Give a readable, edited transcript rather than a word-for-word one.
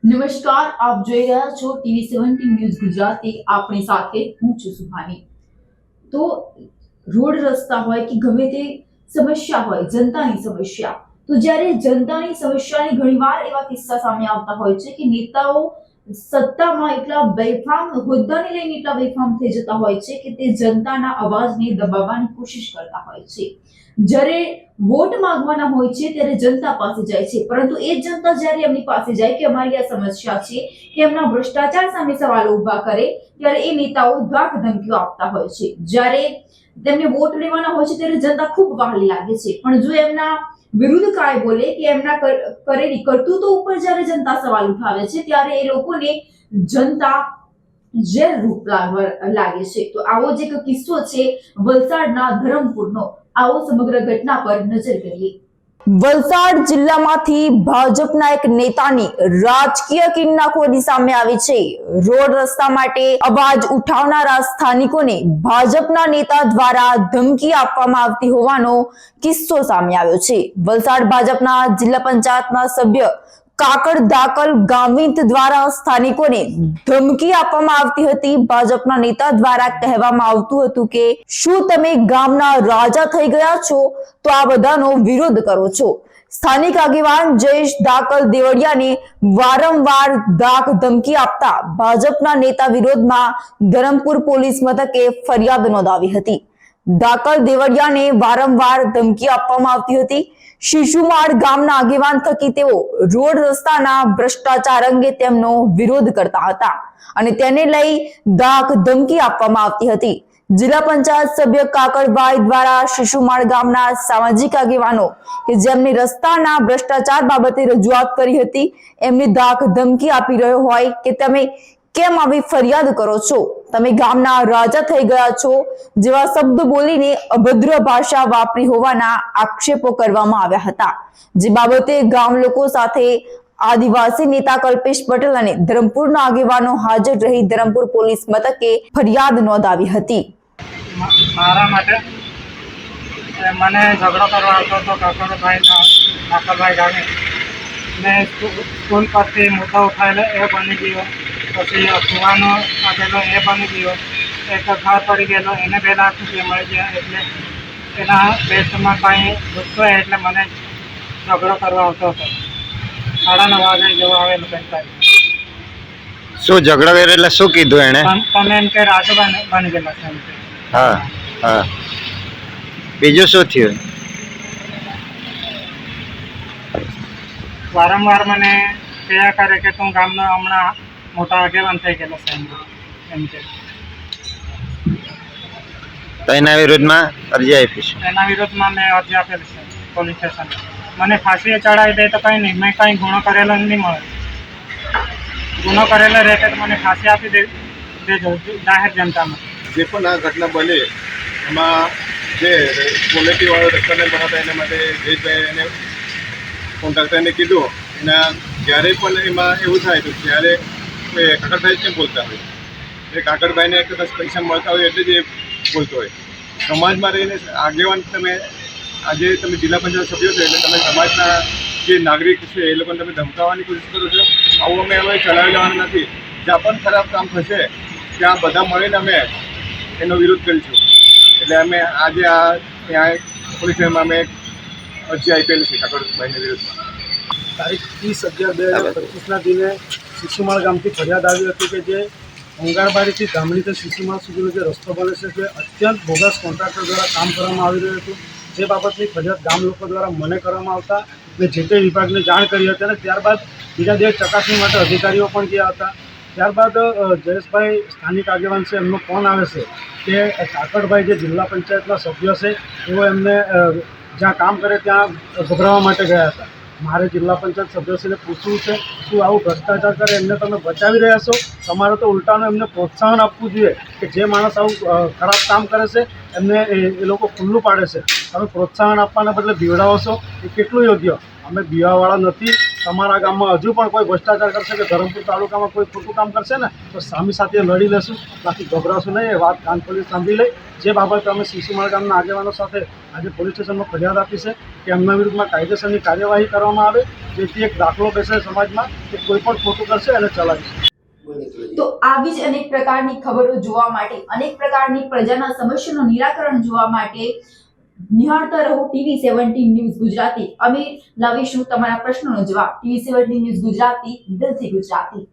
નમસ્કાર, આપ જોઈ રહ્યા છો TV17 ન્યૂઝ ગુજરાતી. આપણી સાથે હું છું સુભાની. તો રોડ રસ્તા હોય કે ગમે તે સમસ્યા હોય, જનતાની સમસ્યા, તો જ્યારે જનતાની સમસ્યાની ઘણીવાર એવા કિસ્સા સામે આવતા હોય છે કે નેતાઓ સત્તામાં એટલા બેફામ, હોદ્દાને લઈને એટલા બેફામ થઈ જતા હોય છે કે તે જનતાના અવાજને દબાવવાની કોશિશ કરતા હોય છે. જ્યારે વોટ માંગવાના હોય છે ત્યારે જનતા પાસે જાય છે, પરંતુ એ જ જનતા જ્યારે એમની પાસે જાય કે અમારી આ સમસ્યા છે કે એમના ભ્રષ્ટાચાર સામે સવાલો ઉભા કરે, ત્યારે એ નેતાઓ ધાક ધમકીઓ આપતા હોય છે. જ્યારે તેમને વોટ લેવાના હોય છે ત્યારે જનતા ખૂબ વહાલી લાગે છે, પણ જો એમના વિરુદ્ધ કાંઈ બોલે કે એમના કરેલી કરતૂતો ઉપર જ્યારે જનતા સવાલ ઉઠાવે છે ત્યારે એ લોકોને જનતા ઝેર રૂપ લાગે છે. તો આવો જ એક કિસ્સો છે વલસાડના ધરમપુરનો. આવો સમગ્ર ઘટના પર નજર કરીએ. વલસાડ જિલ્લામાંથી ભાજપના એક નેતાની રાજકીય કિન્નાખોરી સામે આવી છે. રોડ રસ્તા માટે અવાજ ઉઠાવનારા સ્થાનિકોને ભાજપના નેતા દ્વારા ધમકી આપવામાં આવતી હોવાનો કિસ્સો સામે આવ્યો છે. વલસાડ ભાજપના જિલ્લા પંચાયતના સભ્ય કાકડ દાકલ ગામિત દ્વારા સ્થાનિકોને ધમકી આપવામાં આવતી હતી. ભાજપના નેતા દ્વારા કહેવામાં આવતું હતું કે શું તમે ગામના રાજા થઈ ગયા છો તો આ બધાનો વિરોધ કરો છો. સ્થાનિક આગેવાન જયેશ દાકલ દેવડિયાને વારંવાર ધાક ધમકી આપતા ભાજપના નેતા વિરોધમાં ધરમપુર પોલીસ મથકે ફરિયાદ નોંધાવી હતી. દાકલ દેવડિયાને વારંવાર ધમકી આપવામાં આવતી હતી. શિશુમાળ ગામના આગેવાન થકી તેઓ રોડ રસ્તાના ભ્રષ્ટાચાર અંગે તેમનો વિરોધ કરતા હતા અને તેને લઈ ધાક ધમકી આપવામાં આવતી હતી. જિલ્લા પંચાયત સભ્ય કાકડભાઈ દ્વારા શિશુમાળ ગામના સામાજિક આગેવાનો કે જેમની રસ્તાના ભ્રષ્ટાચાર બાબતે રજૂઆત કરી હતી, એમને ધાક ધમકી આપી રહ્યો હોય કે તમે કેમ આવી ફરિયાદ કરો છો, તમે ગામના રાજા થઈ ગયા છો જેવા શબ્દ બોલીને અભદ્ર ભાષા વાપરી હોવાના આક્ષેપો કરવામાં આવ્યા હતા. જે બાબતે ગામ લોકો સાથે આદિવાસી નેતા કલ્પેશ પટેલ અને ધરમપુરના આગેવાનો હાજર રહી ધરમપુર પોલીસ મથકે ફરિયાદ નોંધાવી હતી. મારા માટે મને ઝઘડો કરવા આવતો હતો કાકડભાઈ ગામે. મેં સ્કૂલ પરથી મુદ્દા ઉઠાવેલો એ બની ગયો, પછી સુવાનો આપેલો એ બની ગયો, એક ઘર પડી ગયેલો એને 2 લાખ રૂપિયા મળી ગયા. એટલે એના બેસ્ટમાં કાંઈ દુખતો એટલે મને ઝઘડો કરવા આવતો હતો. 9:30 વાગે જેવો આવેલો બેન. શું ઝઘડો કર્યો એટલે શું કીધું એને? તમે એમ કે રાજો બની ગયેલા છે એમ કે. હા હા, બીજું શું થયું? વારંવાર મને કહ્યા કરે કે તું ગામનો હમણાં મોટા આગેવાન થઈ ગયેલો છે એમ કે. તો એના વિરુદ્ધમાં અરજી આપી છે? એના વિરોધમાં મેં અરજી આપેલી છે પોલીસ સ્ટેશન. મને ફાંસીએ ચડાવી દે તો કંઈ નહીં, મેં કંઈ ગુનો કરેલો નહીં મળે. ગુનો કરેલો રહે તો મને ફાંસી આપી દેજો જાહેર જનતામાં. જે પણ આ ઘટના બને એમાં જે ક્વોલિટીવાળો રસ્તાને બનાવતા એના માટે જયેશભાઈ એને કોન્ટ્રાક્ટરને કીધું. એના જ્યારે પણ એમાં એવું થાય તો ત્યારે કાકડભાઈ કેમ બોલતા હોય, એ કાકડભાઈને કદાચ પૈસા મળતા હોય એટલે જ એ બોલતો હોય. સમાજમાં રહીને આગેવાન આજે તમે જિલ્લા પંચાયત સભ્યો છો એટલે તમે સમાજના જે નાગરિક છે એ લોકોને તમે ધમકાવવાની કોશિશ કરો છો. આવું અમે હવે ચલાવી લેવાનું નથી. જ્યાં પણ ખરાબ કામ થશે ત્યાં બધા મળીને અમે એનો વિરોધ કરીશું. એટલે અમે આજે ત્યાં પોલીસ સ્ટેશનમાં અમે અરજી આપેલી છે કાકડભાઈના વિરુદ્ધમાં. તારીખ 30/11/2025ના દિને શિશુમાળ ગામથી ફરિયાદ આવી હતી કે જે અંગારબારીથી ગામડીથી શિશુમાળ સુધીનો જે રસ્તો બને છે તે અત્યંત બોગસ કોન્ટ્રાક્ટર દ્વારા કામ કરવામાં આવી રહ્યું હતું. જે બાબતની ફરિયાદ ગામ લોકો દ્વારા મને કરવામાં આવતા મેં જે તે વિભાગને જાણ કરી હતી અને ત્યારબાદ બીજા દિવસ ચકાસણી માટે અધિકારીઓ પણ ગયા હતા. ત્યારબાદ જયેશભાઈ સ્થાનિક આગેવાન છે એમનો ફોન આવે છે કે કાકડભાઈ જે જિલ્લા પંચાયતના સભ્ય છે તેઓ એમને જ્યાં કામ કરે ત્યાં ગભરાવવા માટે ગયા હતા. મારે જિલ્લા પંચાયત સભ્યશ્રીને પૂછવું છે શું આવું ભ્રષ્ટાચાર કરે એમને તમે બચાવી રહ્યા છો? તમારે તો ઉલટાનું એમને પ્રોત્સાહન આપવું જોઈએ કે જે માણસ આવું ખરાબ કામ કરે છે એમને એ લોકો ખુલ્લું પાડે છે, તમે પ્રોત્સાહન આપવાના બદલે બીવડાવો છો એ કેટલું યોગ્ય? અમે બીવાવાળા નથી. તમારા ગામમાં હજુ પણ કોઈ ભ્રષ્ટાચાર કરશે કે ધરમપુર તાલુકામાં કોઈ ખોટું કામ કરશે ને તો સામી સાથે લડી લેશું, બાકી ગભરાશું નહીં. એ વાત કાન પોલીસ સાંભળી લઈ. જે બાબતે અમે શિશુમાળ ગામના આગેવાનો સાથે આજે પોલીસ સ્ટેશનમાં ફરિયાદ આપી છે કે એમના વિરુદ્ધમાં કાયદેસરની કાર્યવાહી કરવામાં આવે, જેથી એક દાખલો બેસે સમાજમાં કે કોઈ પણ ખોટું કરશે એને ચલાવીશું. તો આવી જ અનેક પ્રકારની ખબરો જોવા માટે, અનેક પ્રકારની પ્રજાના સમસ્યાનું નિરાકરણ જોવા માટે નિહાળતા રહો TV17 ન્યૂઝ ગુજરાતી. અમે લાવીશું તમારા પ્રશ્નોનો જવાબ. TV17 ન્યૂઝ ગુજરાતી, દિલથી ગુજરાતી.